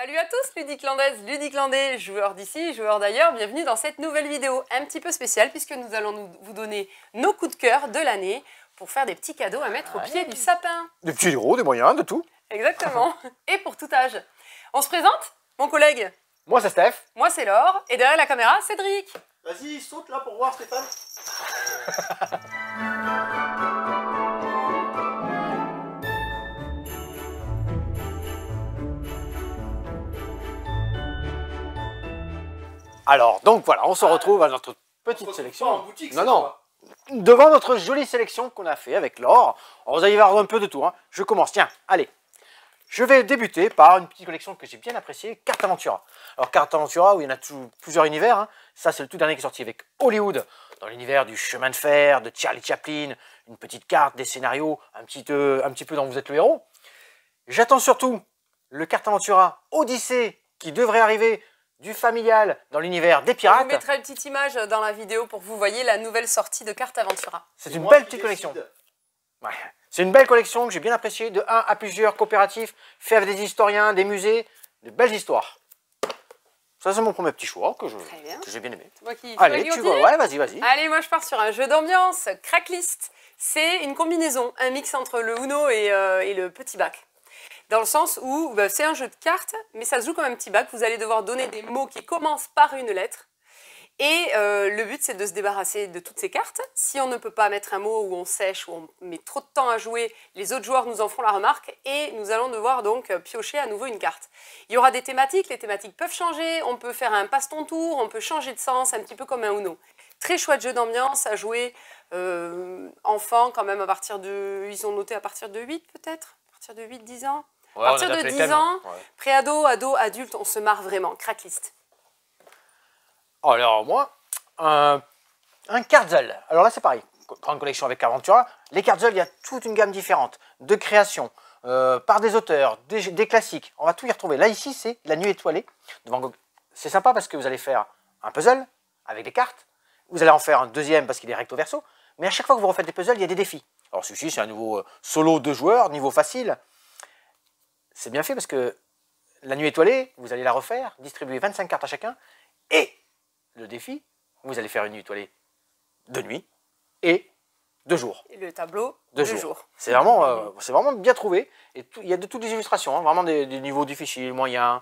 Salut à tous, Ludiclandaises, Ludiclandais, joueurs d'ici, joueurs d'ailleurs, bienvenue dans cette nouvelle vidéo un petit peu spéciale puisque nous allons vous donner nos coups de cœur de l'année pour faire des petits cadeaux à mettre au pied du sapin. Des petits héros, des moyens, de tout. Exactement, et pour tout âge. On se présente, mon collègue? Moi c'est Steph. Moi c'est Laure, et derrière la caméra, Cédric. Vas-y, saute là pour voir Stéphane. Alors, donc voilà, on se retrouve à notre petite sélection. Pas en boutique, Non, devant notre jolie sélection qu'on a fait avec Laure. Alors, vous allez voir un peu de tout. Hein. Je commence, tiens, allez. Je vais débuter par une petite collection que j'ai bien appréciée, Carte Aventura. Alors, Carte Aventura, où il y en a plusieurs univers. Hein. Ça, c'est le tout dernier qui est sorti avec Hollywood, dans l'univers du chemin de fer, de Charlie Chaplin, une petite carte, des scénarios, un petit peu dont vous êtes le héros. J'attends surtout le Carte Aventura Odyssée, qui devrait arriver du familial dans l'univers des pirates. Je vous mettrai une petite image dans la vidéo pour que vous voyez la nouvelle sortie de Carte Aventura. C'est une belle petite collection. Ouais. C'est une belle collection que j'ai bien appréciée, de 1 à plusieurs coopératifs, fait avec des historiens, des musées, de belles histoires. Ça, c'est mon premier petit choix que j'ai bien aimé. Allez, tu vois, ouais, vas-y. Allez, moi je pars sur un jeu d'ambiance, Cracklist. C'est une combinaison, un mix entre le Uno et le petit bac. Dans le sens où c'est un jeu de cartes, mais ça se joue comme un petit bac. Vous allez devoir donner des mots qui commencent par une lettre. Et le but, c'est de se débarrasser de toutes ces cartes. Si on ne peut pas mettre un mot ou on sèche ou on met trop de temps à jouer, les autres joueurs nous en font la remarque et nous allons devoir donc piocher à nouveau une carte. Il y aura des thématiques, les thématiques peuvent changer, on peut faire un passe-ton-tour, on peut changer de sens, un petit peu comme un Uno. Très chouette jeu d'ambiance à jouer enfants quand même à partir de... Ils ont noté à partir de 8 peut-être, à partir de 8-10 ans. Ouais, à partir de 10 ans, pré-ado, ado, adulte, on se marre vraiment. Cracklist. Alors moi, un Cardzell. Alors là c'est pareil, grande collection avec Aventura. Les Cardzell, il y a toute une gamme différente de créations, par des auteurs, des classiques. On va tout y retrouver. Là ici c'est La Nuit étoilée de Van Gogh. C'est sympa parce que vous allez faire un puzzle avec des cartes. Vous allez en faire un deuxième parce qu'il est recto verso. Mais à chaque fois que vous refaites des puzzles, il y a des défis. Alors celui-ci c'est un nouveau solo 2 joueurs, niveau facile. C'est bien fait parce que La Nuit étoilée, vous allez la refaire, distribuer 25 cartes à chacun, et le défi, vous allez faire une nuit étoilée de nuit et de jour. Et le tableau de jour. C'est vraiment bien trouvé. Et il y a de toutes les illustrations, hein, vraiment des niveaux difficiles, moyens,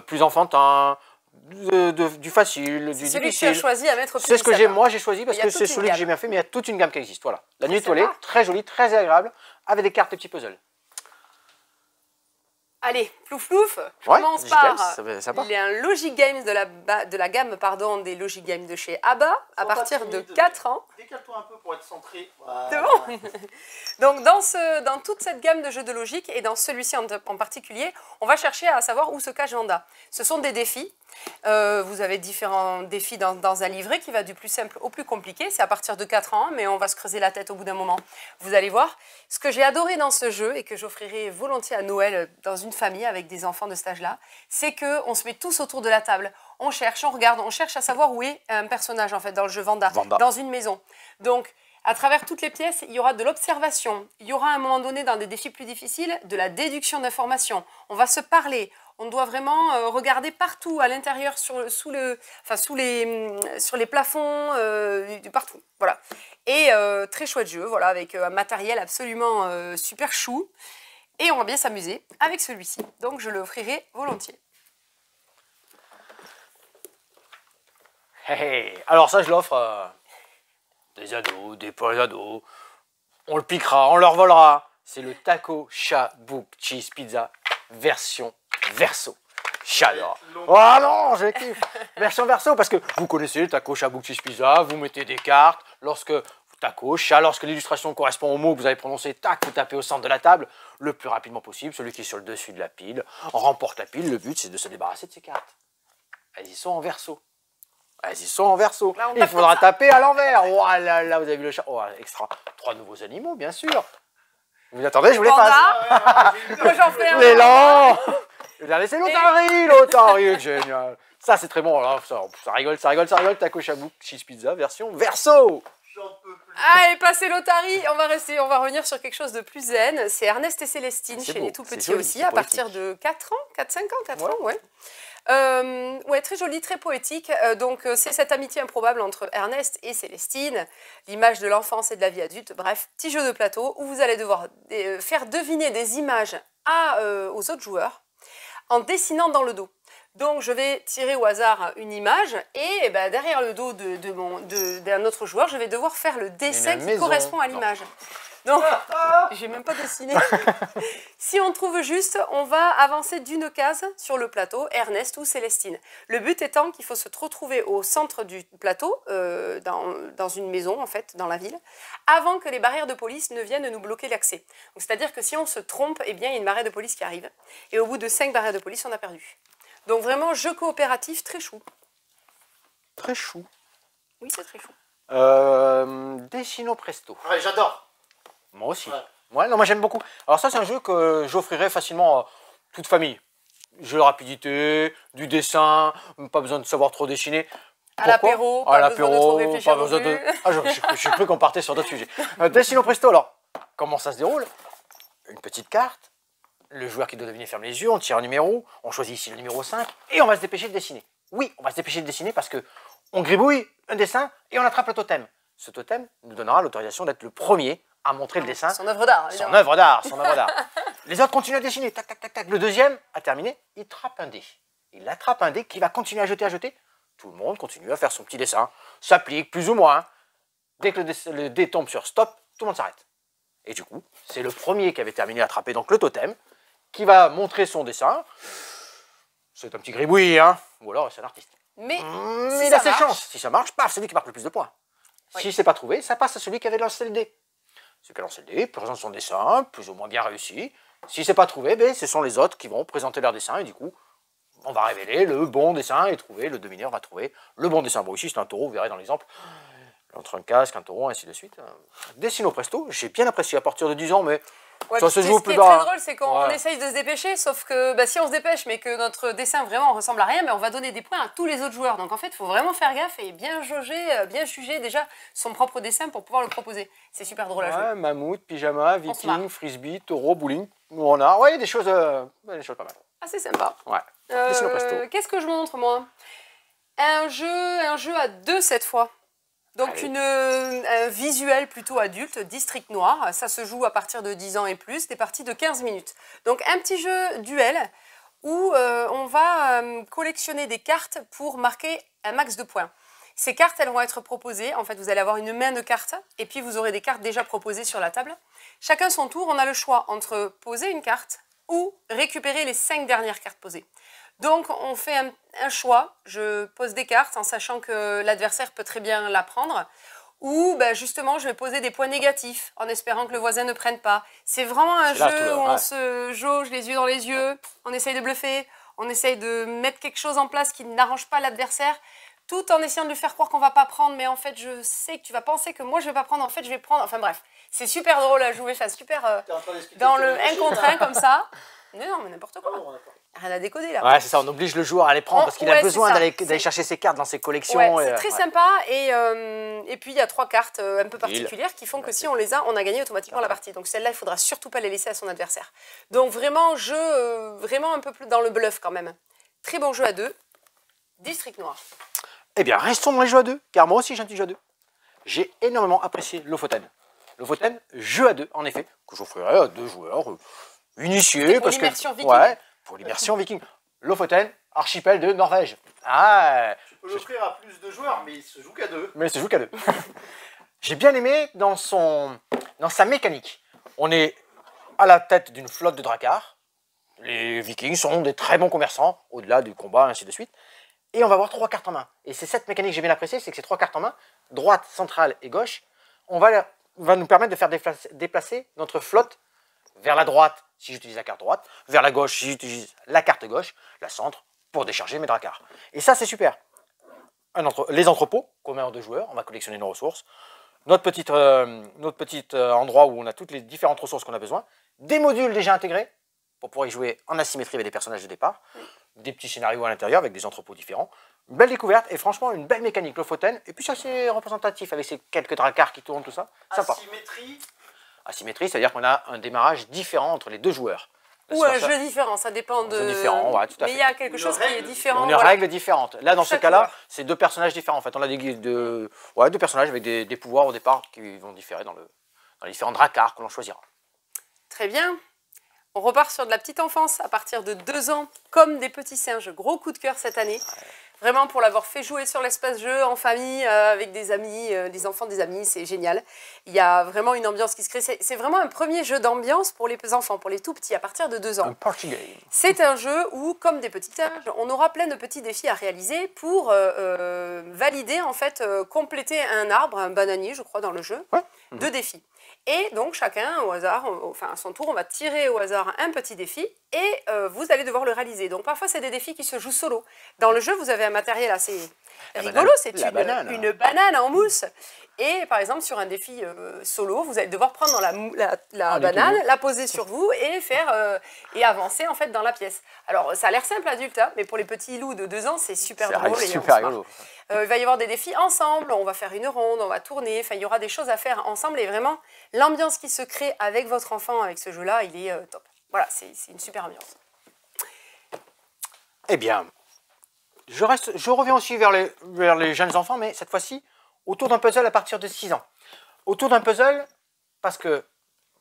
plus enfantins, du facile, du difficile. Celui que tu as choisi à mettre au pied. C'est ce que moi j'ai choisi parce que c'est celui que j'ai bien fait, mais il y a toute une gamme qui existe. Voilà. La Nuit étoilée, très jolie, très agréable, avec des cartes et petits puzzles. Allez, plouf plouf, je commence par un Logic Games de la gamme des Logic Games de chez ABBA à partir de 4 ans. Décale-toi un peu pour être centré. Voilà. C'est bon. Donc dans toute cette gamme de jeux de logique et dans celui-ci en particulier, on va chercher à savoir où se cache Vanda. Ce sont des défis. Vous avez différents défis dans un livret qui va du plus simple au plus compliqué. C'est à partir de 4 ans, mais on va se creuser la tête au bout d'un moment. Vous allez voir. Ce que j'ai adoré dans ce jeu et que j'offrirai volontiers à Noël dans une famille avec des enfants de cet âge-là, c'est qu'on se met tous autour de la table. On cherche, on regarde, on cherche à savoir où est un personnage en fait dans le jeu Vanda. Dans une maison. Donc, à travers toutes les pièces, il y aura de l'observation. Il y aura à un moment donné, dans des défis plus difficiles, de la déduction d'informations. On va se parler. On doit vraiment regarder partout, à l'intérieur, sur les plafonds, partout. Voilà. Et très chouette jeu, voilà, avec un matériel absolument super chou. Et on va bien s'amuser avec celui-ci. Donc je le offrirai volontiers. Hey. Alors ça, je l'offre des ados, des pas ados. On le piquera, on leur volera. C'est le Taco Shabook Cheese Pizza version verso. J'adore. Oh non, je kiffe. Version verso, parce que vous connaissez le Taco Shabook Cheese Pizza, vous mettez des cartes, lorsque l'illustration correspond au mot que vous avez prononcé, tac, vous tapez au centre de la table, le plus rapidement possible, celui qui est sur le dessus de la pile, on remporte la pile, le but c'est de se débarrasser de ces cartes. Elles y sont en verso. Elles y sont en verso. Là, il faudra taper à l'envers. Oh là là, vous avez vu le chat. Oh, extra. 3 nouveaux animaux, bien sûr. Vous attendez, je vous les fasse. Moi, j'en fais un. L'élan. Je vais laisser l'Otari, génial. Ça, c'est très bon. Alors, ça rigole. Taco Shabook Cheese Pizza version verso. J'en peux plus. Allez, passez l'Otari, on va revenir sur quelque chose de plus zen. C'est Ernest et Célestine C'est chez beau, les tout c'est petits joli, aussi, c'est à poétique. partir de 4 ans, 4-5 ans, 4 Ouais. ans, ouais. Ouais, très joli, très poétique. C'est cette amitié improbable entre Ernest et Célestine, l'image de l'enfance et de la vie adulte. Bref, petit jeu de plateau où vous allez devoir faire deviner des images aux autres joueurs en dessinant dans le dos. Donc je vais tirer au hasard une image et ben, derrière le dos d'un autre joueur, je vais devoir faire le dessin qui maison. correspond à Non. l'image. Donc, j'ai même pas dessiné. Si on trouve juste, on va avancer d'une case sur le plateau, Ernest ou Célestine. Le but étant qu'il faut se retrouver au centre du plateau, dans une maison en fait, dans la ville, avant que les barrières de police ne viennent nous bloquer l'accès. C'est-à-dire que si on se trompe, eh bien, il y a une barrière de police qui arrive. Et au bout de 5 barrières de police, on a perdu. Donc vraiment, jeu coopératif très chou. Très chou. Oui, c'est très chou. Dessino Presto. Ouais, j'adore. Moi aussi. Ouais. Ouais, non, moi j'aime beaucoup. Alors ça, c'est un jeu que j'offrirais facilement à toute famille. Jeu de rapidité, du dessin, pas besoin de savoir trop dessiner. À Pourquoi l'apéro, pas besoin de trop réfléchir non plus. Ah, j'ai cru qu'on partait sur d'autres sujets. Dessino Presto, alors, comment ça se déroule? Une petite carte, le joueur qui doit deviner ferme les yeux, on tire un numéro, on choisit ici le numéro 5, et on va se dépêcher de dessiner. Oui, on va se dépêcher de dessiner parce que on gribouille un dessin et on attrape le totem. Ce totem nous donnera l'autorisation d'être le premier à montrer le dessin. Son œuvre d'art. Son évidemment. œuvre d'art, son œuvre d'art. Les autres continuent à dessiner, tac, tac, tac, tac. Le deuxième a terminé, il trappe un dé. Il attrape un dé qui va continuer à jeter, à jeter. Tout le monde continue à faire son petit dessin, s'applique plus ou moins. Dès que le dé tombe sur stop, tout le monde s'arrête. Et du coup, c'est le premier qui avait terminé à attraper donc le totem, qui va montrer son dessin. C'est un petit gribouillis, hein, ou alors c'est un artiste. Mais Mais si il a ça ses marche, chances. Si ça marche, paf, c'est lui qui marque le plus de points. Oui. Si c'est pas trouvé, ça passe à celui qui avait lancé le dé. Celui qui a lancé le dé présente son dessin, plus ou moins bien réussi. Si c'est pas trouvé, ben, ce sont les autres qui vont présenter leur dessin et du coup, on va révéler le bon dessin et trouver, le domineur va trouver le bon dessin. Bon, ici c'est un taureau, vous verrez dans l'exemple, entre un casque, un taureau, ainsi de suite. Dessino Presto, j'ai bien apprécié à partir de 10 ans, mais ouais, ça se puis joue ce plus qui est très bas. drôle, c'est qu'on essaye de se dépêcher, sauf que bah, si on se dépêche, mais que notre dessin vraiment ressemble à rien, mais on va donner des points à tous les autres joueurs. Donc en fait, il faut vraiment faire gaffe et bien jauger, bien juger déjà son propre dessin pour pouvoir le proposer. C'est super drôle à jouer. Ouais, mammouth, pyjama, On se marre. viking, frisbee, taureau, bowling, renard. Ouais, il y a des choses pas mal. Ah, c'est sympa. Ouais. Dessino Presto. Qu'est-ce que je montre, moi? Un jeu à deux cette fois. Donc Allez. un visuel plutôt adulte, District Noir. Ça se joue à partir de 10 ans et plus, des parties de 15 minutes. Donc un petit jeu duel où on va collectionner des cartes pour marquer un max de points. Ces cartes, elles vont être proposées. En fait, vous allez avoir une main de cartes et puis vous aurez des cartes déjà proposées sur la table. Chacun son tour, on a le choix entre poser une carte ou récupérer les 5 dernières cartes posées. Donc, on fait un choix. Je pose des cartes en sachant que l'adversaire peut très bien la prendre. Ou ben, justement, je vais poser des points négatifs en espérant que le voisin ne prenne pas. C'est vraiment un jeu où on se jauge les yeux dans les yeux. On essaye de bluffer. On essaye de mettre quelque chose en place qui n'arrange pas l'adversaire. Tout en essayant de lui faire croire qu'on ne va pas prendre. Mais en fait, je sais que tu vas penser que moi, je ne vais pas prendre. En fait, je vais prendre. Enfin bref, c'est super drôle à jouer. Enfin, super T'es en train d'expliquer dans que le tu 1 contre 1 comme ça. Non, mais n'importe Ah quoi. bon, d'accord. Rien à décoder là. Ouais, c'est ça, on oblige le joueur à les prendre parce qu'il a ouais, besoin c'est ça. d'aller chercher ses cartes dans ses collections. Ouais, c'est très ouais. sympa. Et puis, il y a 3 cartes un peu particulières qui font que si on les a, on a gagné automatiquement la partie. Donc, celle-là, il faudra surtout pas les laisser à son adversaire. Donc, vraiment, jeu vraiment un peu plus dans le bluff quand même. Très bon jeu à deux. District Noir. Eh bien, restons dans les jeux à deux, car moi aussi j'ai un petit jeu à deux. J'ai énormément apprécié Lofoten. Lofoten, jeu à deux, en effet, que j'offrirais à 2 joueurs initiés. Pour l'immersion viking. Ouais, pour l'immersion viking. Lofoten, archipel de Norvège. Ah, Tu peux l'offrir à plus de joueurs, mais il se joue qu'à 2. mais il se joue qu'à 2. J'ai bien aimé dans sa mécanique. On est à la tête d'une flotte de dracars. Les vikings sont des très bons commerçants, au-delà du combat, ainsi de suite. Et on va avoir 3 cartes en main. Et c'est cette mécanique que j'ai bien appréciée, c'est que ces 3 cartes en main, droite, centrale et gauche, va nous permettre de faire déplacer notre flotte vers la droite, si j'utilise la carte droite, vers la gauche, si j'utilise la carte gauche, la centre, pour décharger mes dracars. Et ça, c'est super. Les entrepôts, communs aux 2 joueurs, on va collectionner nos ressources. Notre petit endroit où on a toutes les différentes ressources qu'on a besoin. Des modules déjà intégrés, pour pouvoir y jouer en asymétrie avec des personnages de départ. Des petits scénarios à l'intérieur avec des entrepôts différents. Une belle découverte et franchement une belle mécanique, Lofoten. Et puis c'est assez représentatif avec ces quelques dracars qui tournent, tout ça. Sympa. Asymétrie. Asymétrie, c'est-à-dire qu'on a un démarrage différent entre les deux joueurs. Ou un jeu différent, ça dépend de... Un jeu différent, ouais, tout à Mais fait. il y a quelque chose qui est différent. Une voilà. règle différente. Là, dans ce Chaque cas-là, joueur. c'est deux personnages différents. En fait, on a deux personnages avec des pouvoirs au départ qui vont différer dans les différents dracars que l'on choisira. Très bien. On repart sur de la petite enfance à partir de 2 ans, comme des petits singes. Gros coup de cœur cette année. Vraiment pour l'avoir fait jouer sur l'espace jeu en famille, avec des amis, des enfants des amis, c'est génial. Il y a vraiment une ambiance qui se crée. C'est vraiment un premier jeu d'ambiance pour les enfants, pour les tout petits, à partir de 2 ans. Un party game. C'est un jeu où, comme des petits singes, on aura plein de petits défis à réaliser pour valider, en fait, compléter un arbre, un bananier, je crois, dans le jeu, Ouais. de défis. Et donc chacun, au hasard, enfin à son tour, on va tirer au hasard un petit défi et vous allez devoir le réaliser. Donc parfois c'est des défis qui se jouent solo. Dans le jeu, vous avez un matériel assez rigolo, c'est une banane en mousse. Et par exemple sur un défi solo, vous allez devoir prendre la banane, la poser sur vous et faire et avancer en fait dans la pièce. Alors ça a l'air simple adulte, hein, mais pour les petits loups de 2 ans, c'est super drôle. C'est super rigolo. Il va y avoir des défis ensemble, on va faire une ronde, on va tourner, enfin il y aura des choses à faire ensemble et vraiment l'ambiance qui se crée avec votre enfant avec ce jeu-là, il est top. Voilà, c'est une super ambiance. Eh bien, je reviens aussi vers les jeunes enfants, mais cette fois-ci autour d'un puzzle à partir de 6 ans. Autour d'un puzzle, parce que,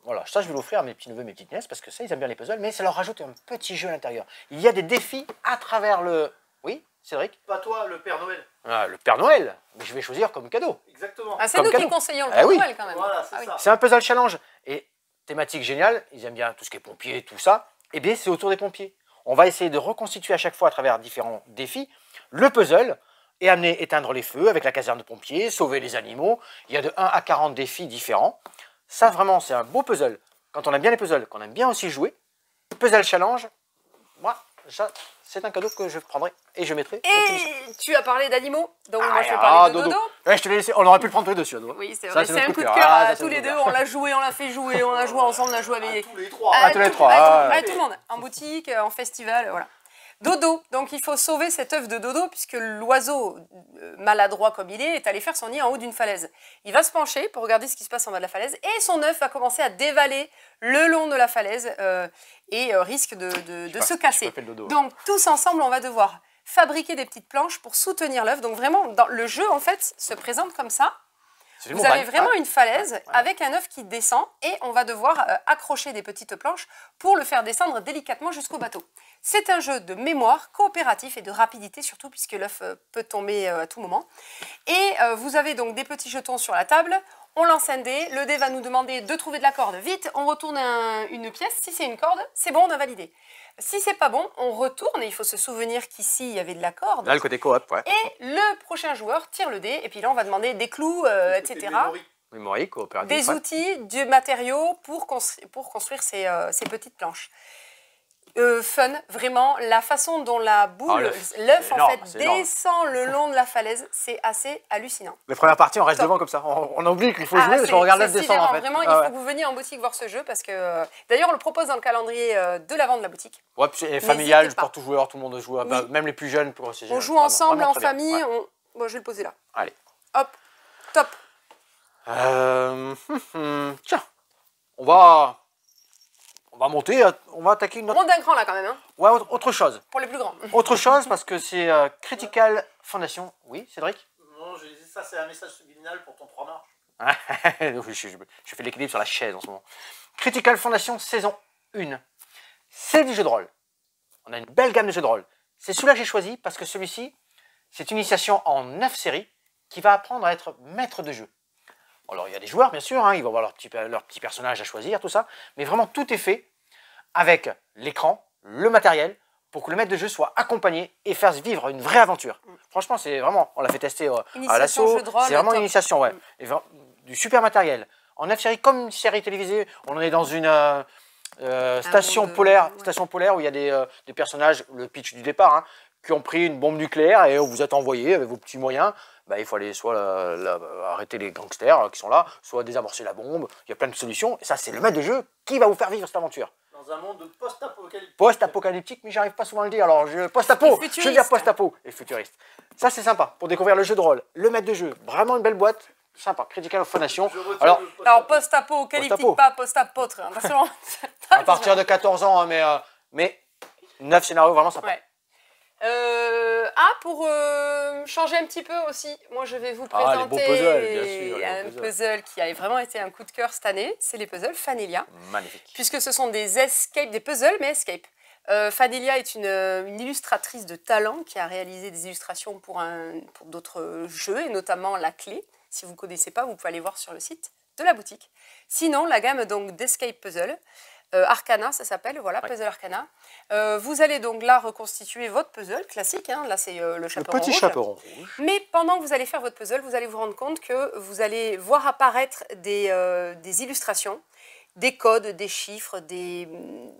voilà, ça je vais l'offrir à mes petits-neveux, mes petites-nièces, parce que ça, ils aiment bien les puzzles, mais ça leur rajoute un petit jeu à l'intérieur. Il y a des défis à travers le... Oui, Cédric? Pas toi, le Père Noël. Ah, le Père Noël, mais je vais choisir comme cadeau. Exactement. Ah, c'est Comme nous cadeau. qui conseillons le Eh Père oui. Noël quand même. Voilà, c'est Ah oui. ça. C'est un puzzle challenge. Et thématique géniale, ils aiment bien tout ce qui est pompiers, tout ça. Eh bien, c'est autour des pompiers. On va essayer de reconstituer à chaque fois à travers différents défis le puzzle et éteindre les feux avec la caserne de pompiers, sauver les animaux. Il y a de 1 à 40 défis différents. Ça, vraiment, c'est un beau puzzle. Quand on aime bien les puzzles, qu'on aime bien aussi jouer, puzzle challenge, moi, ça, c'est un cadeau que je prendrai et je mettrai. Et tu as parlé d'animaux, donc moi je vais parler de Dodo. Ouais, je te l'ai laissé. On aurait pu le prendre tous les deux, Dodo. Oui, c'est Ça, vrai, c'est un notre coup de cœur. cœur Ah, à ça, c'est tous les notre deux. cœur. On l'a joué, on l'a fait jouer, on a joué ensemble, on a joué avec Tous les trois. tous les trois, ah, tout le monde, en boutique, en festival, voilà. Dodo, donc il faut sauver cet œuf de Dodo puisque l'oiseau, maladroit comme il est allé faire son nid en haut d'une falaise. Il va se pencher pour regarder ce qui se passe en bas de la falaise et son œuf va commencer à dévaler le long de la falaise et risque de se casser. Donc tous ensemble, on va devoir fabriquer des petites planches pour soutenir l'œuf. Donc vraiment, le jeu en fait se présente comme ça. Vous avez vraiment une falaise avec un œuf qui descend et on va devoir accrocher des petites planches pour le faire descendre délicatement jusqu'au bateau. C'est un jeu de mémoire, coopératif et de rapidité surtout puisque l'œuf peut tomber à tout moment. Et vous avez donc des petits jetons sur la table, on lance un dé, le dé va nous demander de trouver de la corde. Vite, on retourne une pièce, si c'est une corde, c'est bon, on a validé. Si c'est pas bon, on retourne et il faut se souvenir qu'ici il y avait de la corde. Là, le côté coop, ouais. Et le prochain joueur tire le dé et puis là on va demander des clous, etc. Mémoire, coopératif. Des outils, du matériau pour construire ces petites planches. Fun, vraiment, la façon dont la boule, l'œuf en fait descend le long de la falaise, c'est assez hallucinant. Les premières parties, on reste devant comme ça. On oublie qu'il faut jouer parce qu'on regarde l'œuf descendre en fait. Vraiment, il faut que vous veniez en boutique voir ce jeu parce que d'ailleurs on le propose dans le calendrier de l'avant de la boutique. Ouais, puis familial pour tout joueur, tout le monde joue, bah, même les plus jeunes pour on joue ensemble en famille. Bon, je vais le poser là. Allez. Hop, top. Tiens, on va monter, on va attaquer une autre... On monte d'un cran là quand même. Hein. Ouais, autre chose. Pour les plus grands. Autre chose parce que c'est Critical Foundation. Oui, Cédric? Non, je disais ça, c'est un message subliminal pour ton 3 marches. je fais l'équilibre sur la chaise en ce moment. Critical Foundation saison 1. C'est du jeu de rôle. On a une belle gamme de jeux de rôle. C'est celui-là que j'ai choisi parce que celui-ci, c'est une initiation en 9 séries qui va apprendre à être maître de jeu. Alors, il y a des joueurs, bien sûr, hein, ils vont avoir leur petit personnage à choisir, tout ça. Mais vraiment, tout est fait avec l'écran, le matériel, pour que le maître de jeu soit accompagné et fasse vivre une vraie aventure. Franchement, c'est vraiment, on l'a fait tester à l'assaut. C'est vraiment une initiation, ouais. Et du super matériel. En 9 séries, comme une série télévisée, on est dans une station polaire où il y a des personnages, le pitch du départ, hein, qui ont pris une bombe nucléaire et vous êtes envoyé avec vos petits moyens. Bah, il faut aller soit arrêter les gangsters qui sont là, soit désamorcer la bombe. Il y a plein de solutions. Et ça, c'est le maître de jeu qui va vous faire vivre cette aventure. Dans Dans un monde post-apocalyptique. Post-apocalyptique, mais j'arrive pas souvent à le dire. Alors, post-apo, Et je veux dire futuriste. post-apo et futuriste. Ça, c'est sympa pour découvrir le jeu de rôle, le maître de jeu. Vraiment une belle boîte. Sympa. Critical Phonation. Je retiens Alors, le Alors, post-apocalyptique, Post-apo. pas post-apotre. Hein. Attention. à partir de 14 ans, hein, mais 9 scénarios vraiment sympa. Ouais. Pour changer un petit peu aussi, moi je vais vous Ah, les présenter beaux puzzles, bien sûr, les un beaux puzzle qui a vraiment été un coup de cœur cette année, c'est les puzzles Fanelia, Magnifique. puisque ce sont des escapes, des puzzles mais escape. Fanelia est une illustratrice de talent qui a réalisé des illustrations pour d'autres jeux et notamment La Clé. Si vous ne connaissez pas, vous pouvez aller voir sur le site de la boutique. Sinon, la gamme donc d'escape puzzle, Arcana, ça s'appelle, voilà, Ouais. Puzzle Arcana. Vous allez donc là reconstituer votre puzzle classique, hein, là c'est le Le chaperon petit rouge. chaperon rouge. Mais pendant que vous allez faire votre puzzle, vous allez vous rendre compte que vous allez voir apparaître des illustrations, des codes, des chiffres,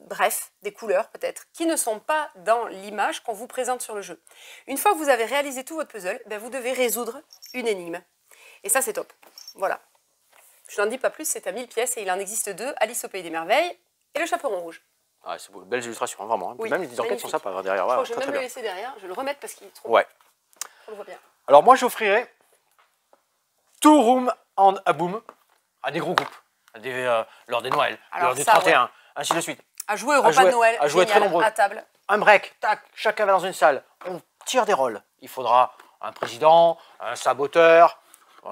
bref, des couleurs peut-être, qui ne sont pas dans l'image qu'on vous présente sur le jeu. Une fois que vous avez réalisé tout votre puzzle, ben vous devez résoudre une énigme. Et ça c'est top. Voilà. Je n'en dis pas plus, c'est à 1000 pièces et il en existe 2, Alice au Pays des Merveilles et le chaperon rouge. Ah, c'est beau. Belles illustrations, hein, vraiment. Hein. Oui, Même les enquêtes sont magnifique. sympas derrière. Je Ouais, crois que je vais très, même très le bien. laisser derrière, je vais le remettre parce qu'il est trop, Ouais. on le voit bien. Alors moi, j'offrirai Two Room and a Boom à des gros groupes, lors des Noëls, Alors lors des ça, 31, ainsi de suite. À jouer au repas de Noël, à jouer très génial, nombreux. à table. Un break, tac, chacun va dans une salle, on tire des rôles. Il faudra un président, un saboteur,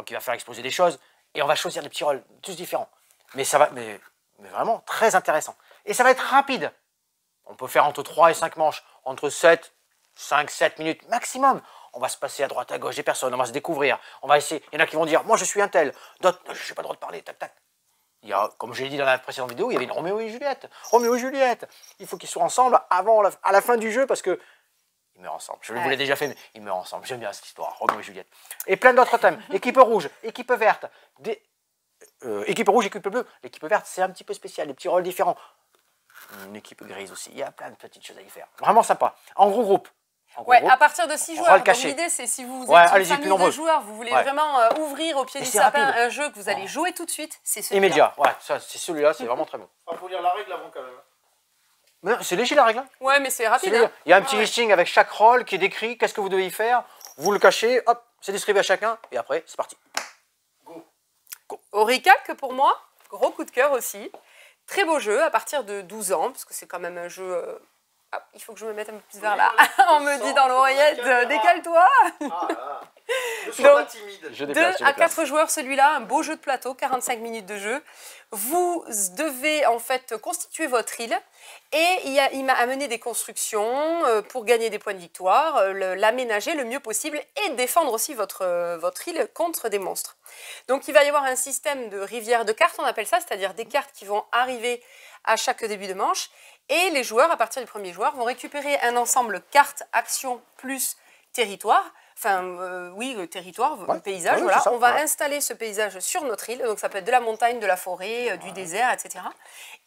qui va faire exploser des choses, et on va choisir des petits rôles, tous différents. Mais ça va, mais vraiment très intéressant. Et ça va être rapide. On peut faire entre 3 et 5 manches, entre 5-7 minutes maximum. On va se passer à droite, à gauche des personnes, on va se découvrir. On va essayer. Il y en a qui vont dire, moi je suis un tel, d'autres, je n'ai pas le droit de parler, tac, tac. Il y a, comme je l'ai dit dans la précédente vidéo, il y avait une Roméo et Juliette. Roméo et Juliette, il faut qu'ils soient ensemble à la fin du jeu parce que ils meurent ensemble. Je vous l'ai déjà fait, mais ils meurent ensemble. J'aime bien cette histoire, Roméo et Juliette. Et plein d'autres thèmes. Équipe rouge, équipe verte, équipe rouge, équipe bleue. L'équipe verte, c'est un petit peu spécial, des petits rôles différents. Une équipe grise aussi. Il y a plein de petites choses à y faire. Vraiment sympa. En gros groupe. En gros Ouais, groupe. à partir de 6 On va joueurs. le Donc cacher. l'idée, c'est si vous êtes Ouais, une allez-y, plus famille de nombreux. joueurs, vous voulez Ouais. vraiment ouvrir au pied Et du c'est sapin rapide. un jeu que vous allez Oh. jouer tout de suite, c'est celui-là. Immédiat. Ouais, ça, c'est celui-là, c'est vraiment très bon. Il faut lire la règle avant quand même. Mais non, c'est léger la règle. Hein. Ouais, mais c'est C'est rapide. léger. Hein. Il y a un petit Ouais. listing avec chaque rôle qui est décrit, qu'est-ce que vous devez y faire. Vous le cachez, hop, c'est distribué à chacun, et après, c'est parti. Auricalc, pour moi, gros coup de cœur aussi. Très beau jeu à partir de 12 ans, parce que c'est quand même un jeu. Ah, il faut que je me mette un peu plus vers là. On me dit dans l'oreillette, décale-toi. Ah là. Ne sois Donc, pas timide. Je 2 déplace, je à déplace. 4 joueurs, celui-là, un beau jeu de plateau, 45 minutes de jeu. Vous devez en fait constituer votre île et il m'a amené des constructions pour gagner des points de victoire, l'aménager le mieux possible et défendre aussi votre île contre des monstres. Donc il va y avoir un système de rivière de cartes, on appelle ça, c'est-à-dire des cartes qui vont arriver à chaque début de manche et les joueurs, à partir du premier joueur, vont récupérer un ensemble carte, action plus territoire. Enfin, territoire, Ouais. paysage, Ouais, voilà. c'est ça, On va ouais. installer ce paysage sur notre île, donc ça peut être de la montagne, de la forêt, du désert, etc.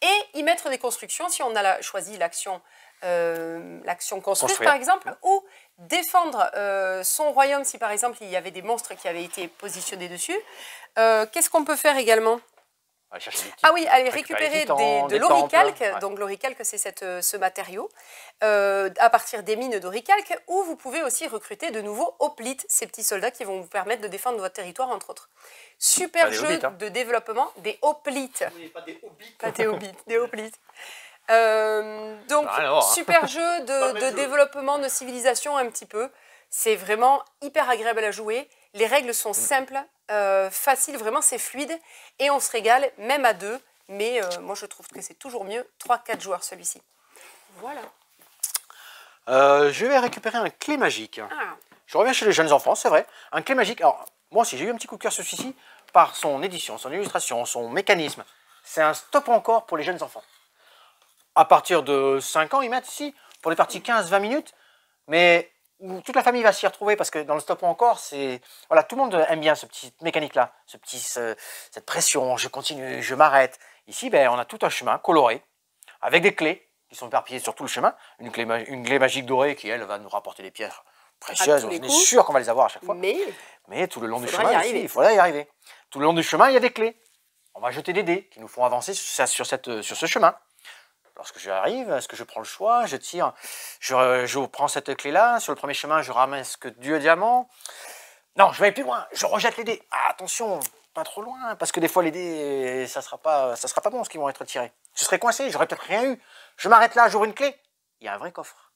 Et y mettre des constructions, si on a choisi l'action construire, Construire. par exemple, ou défendre son royaume, si par exemple il y avait des monstres qui avaient été positionnés dessus. Qu'est-ce qu'on peut faire également ? Allez chercher des petits- Ah oui, allez récupérer récupérer titans, de des l'oricalque. temples, ouais. Donc l'oricalque, c'est ce matériau à partir des mines d'oricalque, où vous pouvez aussi recruter de nouveaux hoplites, ces petits soldats qui vont vous permettre de défendre votre territoire, entre autres. Super Pas des jeu hobbits, hein. de développement des hoplites. Oui, pas des hobbits. Pas des hobbits, des hoplites. Donc, Rien à voir, hein. super jeu Pas le de même jeu. développement de civilisation un petit peu. C'est vraiment hyper agréable à jouer. Les règles sont simples, faciles, vraiment c'est fluide. Et on se régale, même à deux. Mais moi je trouve que c'est toujours mieux 3-4 joueurs celui-ci. Voilà. Je vais récupérer un clé magique. Ah, Je reviens chez les jeunes enfants, c'est vrai. Un clé magique. Alors, moi aussi, j'ai eu un petit coup de cœur sur celui-ci par son édition, son illustration, son mécanisme. C'est un stop encore pour les jeunes enfants. À partir de 5 ans, ils mettent ici pour les parties 15-20 minutes, mais où toute la famille va s'y retrouver parce que dans le stop encore, c'est. Voilà, tout le monde aime bien ce petit mécanique-là, cette pression, je continue, je m'arrête. Ici, ben, on a tout un chemin coloré avec des clés qui sont éparpillées sur tout le chemin. Une clé magique dorée qui, elle, va nous rapporter des pierres précieuses. tous On les est coups. sûr qu'on va les avoir à chaque fois. mais tout le long du Faudra chemin, y ici, arriver. il faudra y arriver. Tout le long du chemin, il y a des clés. On va jeter des dés qui nous font avancer sur ce chemin. lorsque j'arrive, est-ce que je prends le choix? Je tire, je prends cette clé-là. Sur le premier chemin, je ramasse que 2 diamants. Non, je vais aller plus loin. Je rejette les dés. Ah, attention, pas trop loin, parce que des fois, les dés, ça sera pas bon ce qui vont être tirés. Je serai coincé, j'aurais peut-être rien eu. Je m'arrête là, j'ouvre une clé. Il y a un vrai coffre.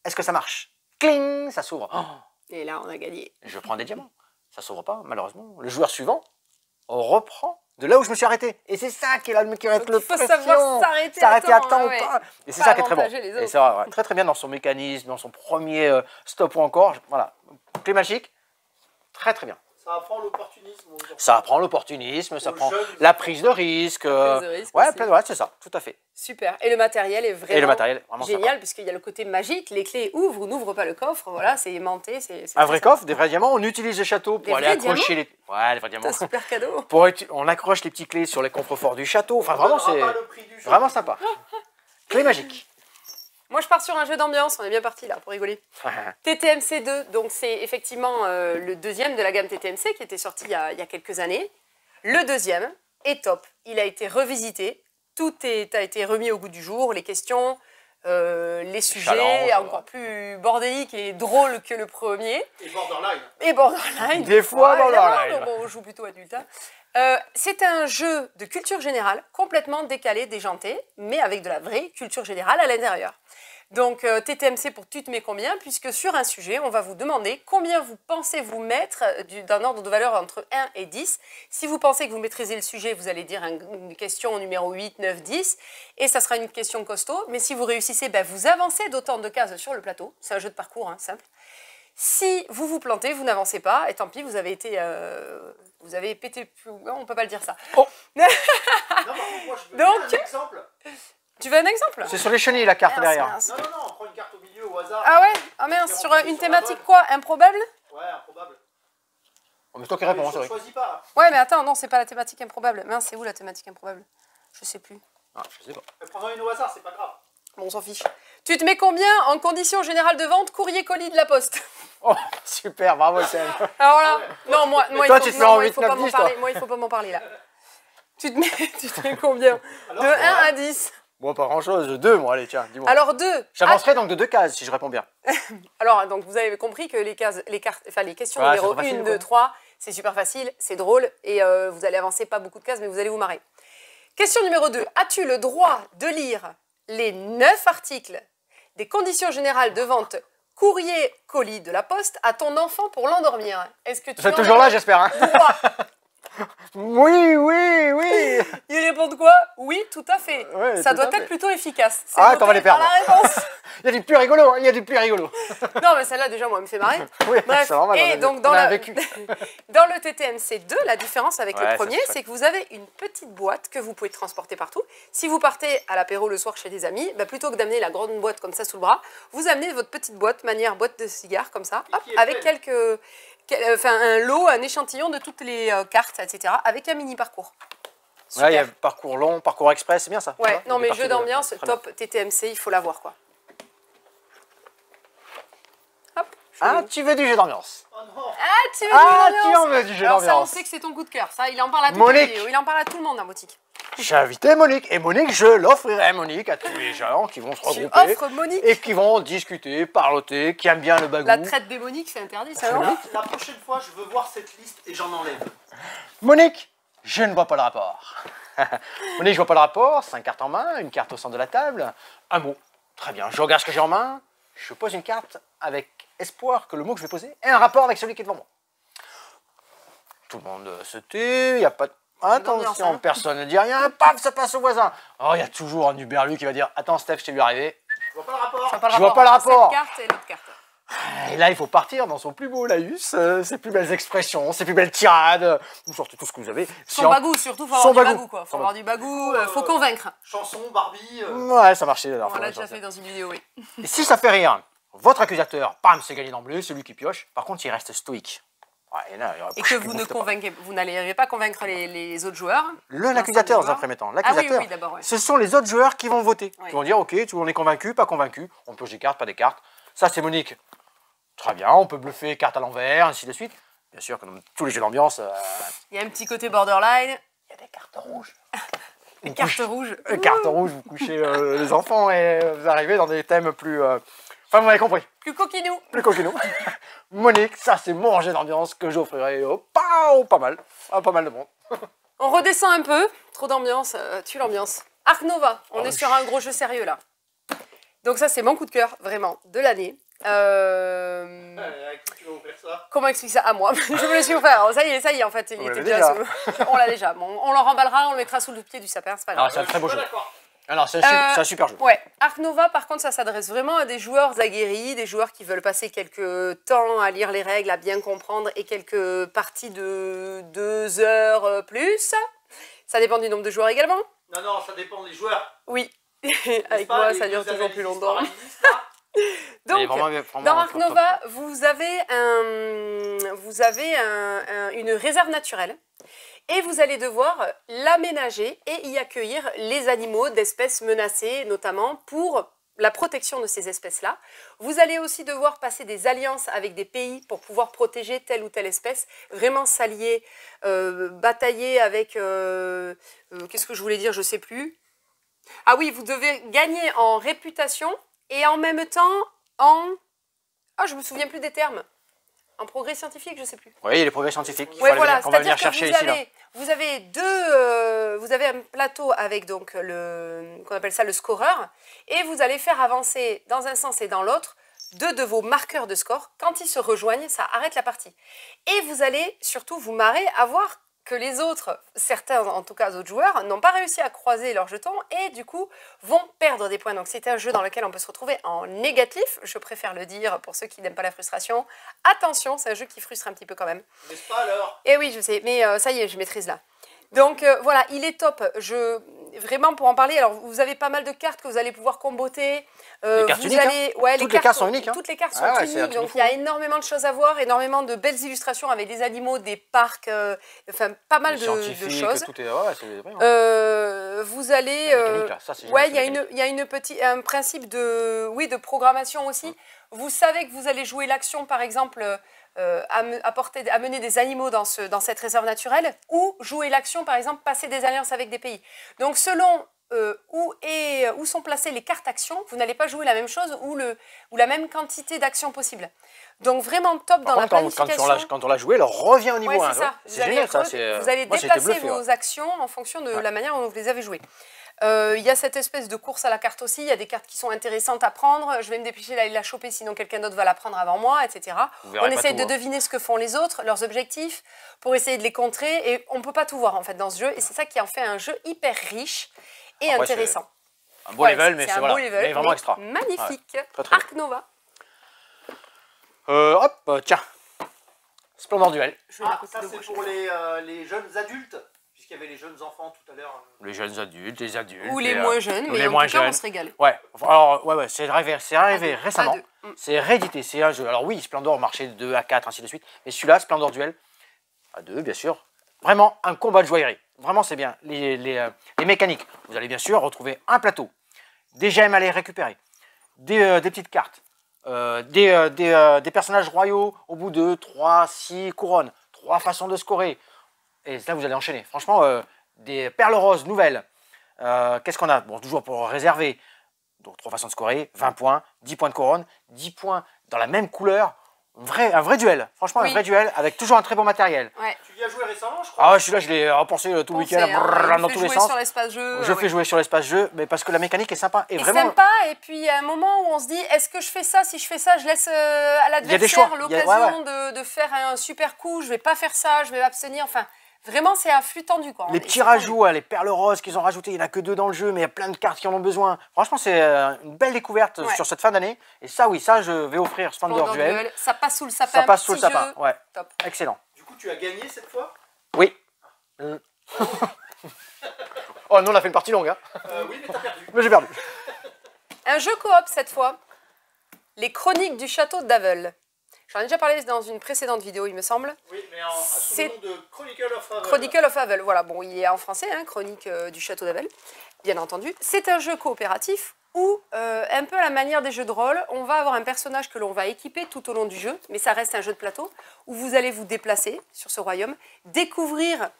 Est-ce que ça marche? Cling, ça s'ouvre. Oh, Et là, on a gagné. je prends des diamants. Ça s'ouvre pas, malheureusement. Le joueur suivant reprend de là où je me suis arrêté. Et c'est ça qui va être le Il faut savoir s'arrêter à temps hein, ou ouais. pas. Et c'est Pas ça qui est très bon. avantager les Et autres. c'est vrai, ouais, très très bien dans son mécanisme, dans son premier stop ou encore. Voilà. Clé magique, très très bien. Ça apprend l'opportunisme. aux enfants. Ça apprend l'opportunisme, ça Aux apprend jeunes, la prise de risque. La prise de risque Ouais, aussi. ouais, c'est ça, tout à fait. Super. Et le matériel est vraiment Et le matériel, vraiment génial, sympa. puisqu'il y a le côté magique. Les clés ouvrent ou n'ouvrent pas le coffre. Voilà, c'est aimanté. C'est Un très vrai sympa. coffre, des vrais diamants. On utilise les châteaux pour Des aller vrais accrocher les. Ouais, les vrais diamants. C'est un super cadeau. On accroche les petites clés sur les contreforts du château. Enfin, On vraiment, donnera c'est pas le prix du jeu. vraiment sympa. Clé magique. Moi, je pars sur un jeu d'ambiance. On est bien parti là pour rigoler. TTMC 2, donc c'est effectivement le deuxième de la gamme TTMC qui était sorti il y a quelques années. Le deuxième est top. Il a été revisité. Tout a été remis au goût du jour. Les questions, les sujets, Challenge, encore plus bordéliques et drôles que le premier. Et borderline. Et borderline. Des fois, évidemment. borderline. Donc, bon, on joue plutôt adulte. Hein. C'est un jeu de culture générale, complètement décalé, déjanté, mais avec de la vraie culture générale à l'intérieur. Donc TTMC pour tu te mets combien, puisque sur un sujet, on va vous demander combien vous pensez vous mettre d'un ordre de valeur entre 1 et 10. Si vous pensez que vous maîtrisez le sujet, vous allez dire une question numéro 8, 9, 10, et ça sera une question costaud. Mais si vous réussissez, ben, vous avancez d'autant de cases sur le plateau. C'est un jeu de parcours, hein, simple. Si vous vous plantez, vous n'avancez pas, et tant pis, vous avez été... vous avez pété... Non, on peut pas le dire ça. Oh. Non, par contre, moi, je veux Donc- bien un exemple. Tu veux un exemple? C'est sur les chenilles la carte Mince, derrière. mince. Non, non, non, on prend une carte au milieu au hasard. Ah ouais? Ah mince, sur une thématique quoi? Improbable? Ouais, improbable. Oh, mais c'est toi qui réponds, c'est vrai. Choisis pas. Ouais, mais attends, non, c'est pas la thématique improbable. Mince, c'est où la thématique improbable? Je sais plus. Ah, je sais pas. Prends-en une au hasard, c'est pas grave. Bon, on s'en fiche. Tu te mets combien en conditions générales de vente, courrier colis de la Poste? Oh, super, bravo, Sam. Alors là, ouais. non, moi, Toi, tu te mets en il faut 8, pas 9, m'en 10, parler. toi. Moi, il faut pas m'en parler là. Tu te mets combien? Alors, De c'est 1 vrai. à 10. Bon, pas grand chose. 2, moi, allez, tiens, dis-moi. Alors 2. J'avancerai donc de 2 cases si je réponds bien. Alors, donc vous avez compris que les questions Ouais, numéro c'est facile, 1, quoi. 2, 3, c'est super facile, c'est drôle et vous allez avancer pas beaucoup de cases, mais vous allez vous marrer. Question numéro 2. As-tu le droit de lire les 9 articles des conditions générales de vente courrier colis de la Poste à ton enfant pour l'endormir? Est-ce que tu C'est en toujours as là, le j'espère. Hein. droit? Oui, oui, oui. Ils répondent quoi? Oui, tout à fait. Ouais, Ça tout doit à être fait. plutôt efficace. C'est Ah, noté t'en vas les par perdre. la réponse. Il y a du plus rigolo, hein, il y a du plus rigolo. Non, mais celle-là, déjà, moi, elle me fait marrer. Oui, Bref, c'est normal, et donc on a vécu. dans le TTMC 2, la différence avec Ouais, le ça, premier, c'est c'est que vous avez une petite boîte que vous pouvez transporter partout. Si vous partez à l'apéro le soir chez des amis, bah, plutôt que d'amener la grande boîte comme ça sous le bras, vous amenez votre petite boîte, manière boîte de cigares, comme ça, Et hop, qui est avec pleine. un lot, un échantillon de toutes les cartes, etc., avec un mini parcours. Ouais, il y a Super. parcours long, parcours express, c'est bien ça. Ouais, Tu vois, non, des mais parties jeu de- d'ambiance, très bien. top TTMC, il faut l'avoir, quoi. Hop. Ah, tu veux du jeu d'ambiance. Oh non. Ah, tu veux Ah, du jeu tu en d'ambiance? veux du jeu Alors ça, on d'ambiance. sait que c'est ton coup de cœur. Ça, il en parle à toute Monique. la vidéo. Il en parle à tout le monde, en boutique. J'ai invité Monique. Et Monique, je l'offrirai, Monique, à tous les gens qui vont se Tu regrouper. offres Monique. Et qui vont discuter, parloter, qui aiment bien le bagou. La traite démonique, c'est interdit, ça, non? La prochaine fois, je veux voir cette liste et j'en enlève. Monique, je ne vois pas le rapport. Monique, je vois pas le rapport. 5 cartes en main, une carte au centre de la table, un mot. Très bien, je regarde ce que j'ai en main. Je pose une carte avec espoir que le mot que je vais poser ait un rapport avec celui qui est devant moi. Tout le monde se tait, il n'y a pas de... L'ambiance, Attention, hein. personne ne dit rien, paf, ça passe au voisin. Oh, il y a toujours un Uberlu qui va dire « Attends, Steph, je t'ai vu arriver. Je vois pas le rapport. Je vois pas le entre rapport. Cette carte et l'autre carte. » Et là, il faut partir dans son plus beau laïus, ses plus belles expressions, ses plus belles tirades, vous sortez tout ce que vous avez. Si Son en- bagou, surtout, faut Son avoir du bagou. bagou, quoi. Faut Son avoir du bagou, faut convaincre. Chanson, Barbie. Ouais, ça marchait la dernière On fois, l'a ouais, déjà ça. fait dans une vidéo, oui. Et si ça fait rire, votre accusateur, pam, c'est gagné d'emblée, celui qui pioche. Par contre, il reste stoïque. Ouais, et là, il y aura- Et que vous vous ne faites pas. convainquez, vous n'allez pas convaincre les autres joueurs. L'accusateur, dans un joueur. premier temps. Ah oui, L'accusateur, oui, d'abord, ouais. ce sont les autres joueurs qui vont voter. Oui. Qui vont dire, ok, on est convaincu, pas convaincu. On pioche des cartes, pas des cartes. Ça, c'est Monique. Très bien, on peut bluffer, carte à l'envers, ainsi de suite. Bien sûr, comme tous les jeux d'ambiance, Il y a un petit côté borderline. il y a des cartes rouges. Les cartes rouges. Les cartes rouges, vous couchez les enfants et vous arrivez dans des thèmes plus... Enfin, vous m'avez compris. Plus coquinou. Plus coquinou. Monique, ça c'est mon rangé d'ambiance que j'offrirai pas mal. À pas mal de monde. On redescend un peu. Trop d'ambiance, tue l'ambiance. Ark Nova, on est sur un gros jeu sérieux là. Donc ça c'est mon coup de cœur, vraiment, de l'année. À qui tu vas ouvrir ça? Comment expliquer ça à moi? Je me le suis offert. Ça y est, en fait. Il était déjà on l'a déjà. Bon, on le remballera, on le mettra sous le pied du sapin, c'est pas grave. C'est un très beau jeu. D'accord. Alors, c'est un super jeu. Ouais. Ark Nova, par contre, ça s'adresse vraiment à des joueurs aguerris, des joueurs qui veulent passer quelques temps à lire les règles, à bien comprendre, et quelques parties de 2 heures plus. Ça dépend du nombre de joueurs également. Non, ça dépend des joueurs. Oui. Avec moi, ça dure toujours plus longtemps. Donc, dans Ark Nova, vous avez une réserve naturelle et vous allez devoir l'aménager et y accueillir les animaux d'espèces menacées, notamment pour la protection de ces espèces-là. Vous allez aussi devoir passer des alliances avec des pays pour pouvoir protéger telle ou telle espèce, vraiment s'allier, batailler avec... qu'est-ce que je voulais dire? Je ne sais plus. Ah oui, vous devez gagner en réputation et en même temps en... Ah, je me souviens plus des termes. En progrès scientifique, je ne sais plus. Oui, les progrès scientifiques. Oui, voilà. On va venir C'est-à-dire chercher que ici. Là. vous avez un plateau avec donc qu'on appelle ça le scoreur, et vous allez faire avancer dans un sens et dans l'autre 2 de vos marqueurs de score. Quand ils se rejoignent, ça arrête la partie. Et vous allez surtout vous marrer à voir que les autres, certains en tout cas autres joueurs, n'ont pas réussi à croiser leurs jetons et du coup vont perdre des points. Donc c'est un jeu dans lequel on peut se retrouver en négatif, je préfère le dire pour ceux qui n'aiment pas la frustration. Attention, c'est un jeu qui frustre un petit peu quand même. N'est-ce pas alors? Et oui, je sais, mais ça y est, je maîtrise là. Donc voilà, il est top. Vraiment pour en parler, alors vous avez pas mal de cartes que vous allez pouvoir comboter. Les cartes uniques, toutes les cartes sont uniques. Toutes les cartes sont uniques, donc il y a énormément de choses à voir, énormément de belles illustrations avec des animaux, des parcs, enfin pas mal de choses. Tout est... Vous allez... il y a un principe de programmation aussi. Vous savez que vous allez jouer l'action, par exemple... amener des animaux dans cette réserve naturelle, ou jouer l'action, par exemple, passer des alliances avec des pays. Donc, selon où sont placées les cartes actions, vous n'allez pas jouer la même chose ou la même quantité d'actions possibles. Donc, vraiment top dans la planification. Quand on l'a joué, elle revient au niveau 1. C'est ça. C'est génial, ça. Vous allez déplacer vos actions en fonction de la manière dont vous les avez jouées. Il y a cette espèce de course à la carte aussi, il y a des cartes qui sont intéressantes à prendre, je vais me dépêcher d'aller la choper sinon quelqu'un d'autre va la prendre avant moi, etc. On essaye de deviner ce que font les autres, leurs objectifs, pour essayer de les contrer, et on ne peut pas tout voir en fait dans ce jeu, et c'est ça qui en fait un jeu hyper riche et intéressant. Un beau level, mais c'est vraiment extra. Magnifique. Ouais, très Ark Nova. Tiens. Splendor Duel. Ça c'est pour les jeunes adultes. Puisqu'il y avait les jeunes enfants tout à l'heure. Les jeunes adultes, les adultes. Ou les moins jeunes, mais en tout cas, on se régale. Ouais, alors, c'est arrivé récemment. C'est réédité, c'est un jeu. Alors oui, Splendor marchait de 2 à 4, ainsi de suite. Mais celui-là, Splendor Duel, à 2, bien sûr. Vraiment un combat de joaillerie. Vraiment, c'est bien. Les mécaniques. Vous allez bien sûr retrouver un plateau, des gemmes à aller récupérer, des petites cartes, des personnages royaux au bout de 3, 6 couronnes, 3 façons de scorer. Et là, vous allez enchaîner. Franchement, des perles roses nouvelles. Qu'est-ce qu'on a? Bon, toujours pour réserver. Donc, 3 façons de scorer, 20 points, 10 points de couronne, 10 points dans la même couleur. Un vrai duel. Franchement, un vrai duel avec toujours un très bon matériel. Ouais. Tu y as joué récemment, je crois? Ah, celui-là, je l'ai repensé tout le week-end dans tous les sens. Je fais jouer sur l'espace jeu, mais parce que la mécanique est sympa. Et sympa, et puis il y a un moment où on se dit, est-ce que je fais ça? Si je fais ça, je laisse à l'adversaire l'occasion de faire un super coup. Je vais pas faire ça, je vais m'abstenir. Enfin, vraiment, c'est un flux tendu, quoi. Les petits rajouts, les perles roses qu'ils ont rajoutés, il n'y en a que 2 dans le jeu, mais il y a plein de cartes qui en ont besoin. Franchement, c'est une belle découverte sur cette fin d'année. Et ça, oui, ça, je vais offrir Splendor Duel. Ça passe sous le sapin. Ça passe sous le sapin, ouais. Top. Excellent. Du coup, tu as gagné cette fois? Oui. Oh, nous, on a fait une partie longue, hein. Oui, mais t'as perdu. Mais j'ai perdu. Un jeu coop, cette fois. Les Chroniques du Château d'Avel. J'en ai déjà parlé dans une précédente vidéo, il me semble. Oui, mais sous le nom de Chronicle of Avel. Chronicle of Avel, voilà. Bon, il est en français, hein, Chronique du Château d'Avel, bien entendu. C'est un jeu coopératif où, un peu à la manière des jeux de rôle, on va avoir un personnage que l'on va équiper tout au long du jeu, mais ça reste un jeu de plateau, où vous allez vous déplacer sur ce royaume, découvrir